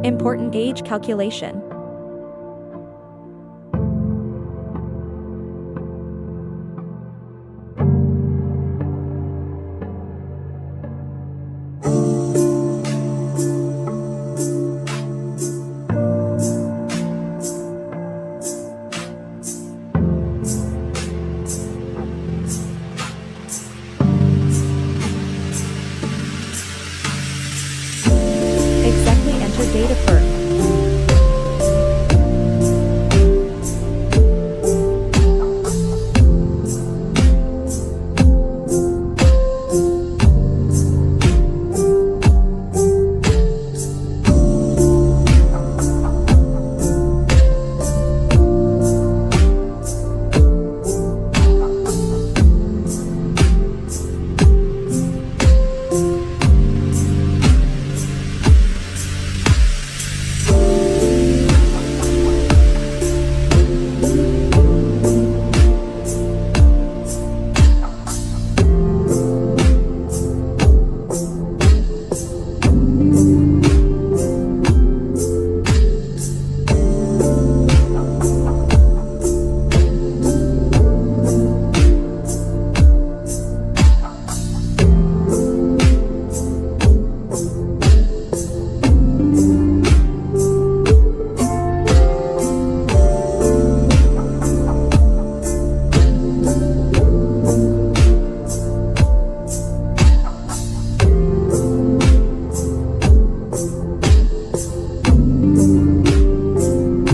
Important age calculation. Exactly enter date of birth.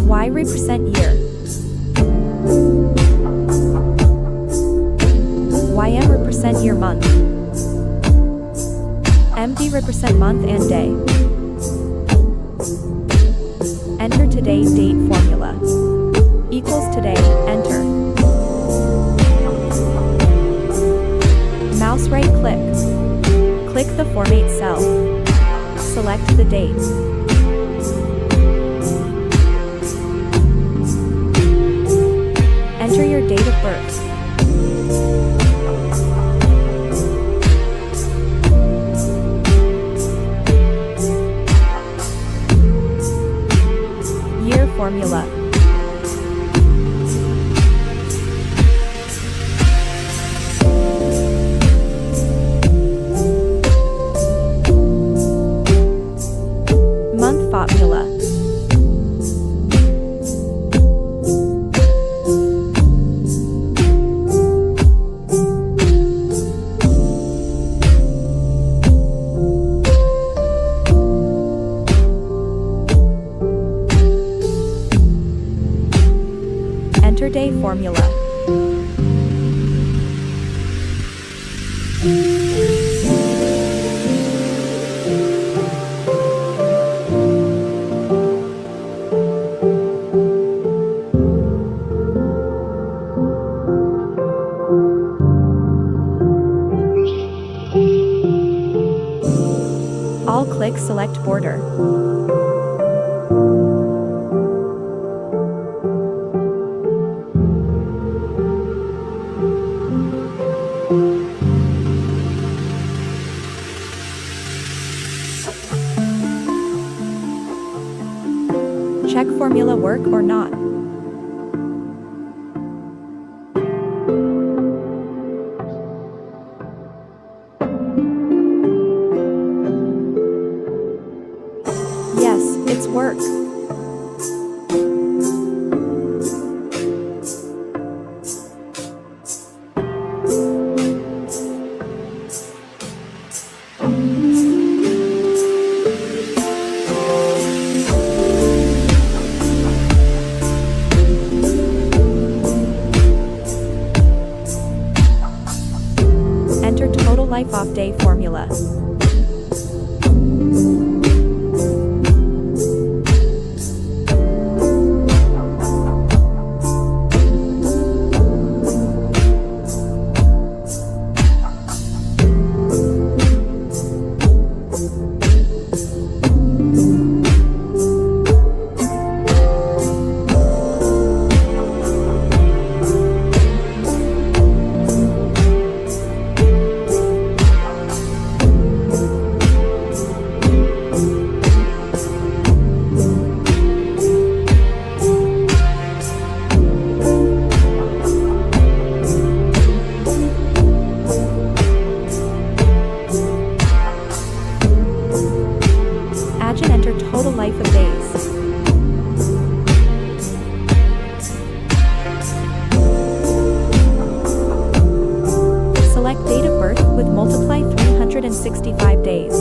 Y represent year. YM represent year month. MD represent month and day. Enter today date formula. Equals today, enter. Mouse right click. Click the format cell. Select the date. Enter your date of birth. Year formula. Month formula. Enter day formula. All click select border. Check formula work or not. Yes, it's work. Enter total life off day formula. 365 days.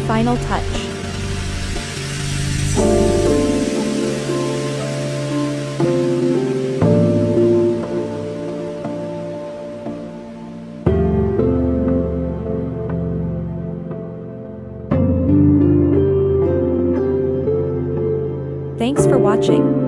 Final touch. Thanks for watching.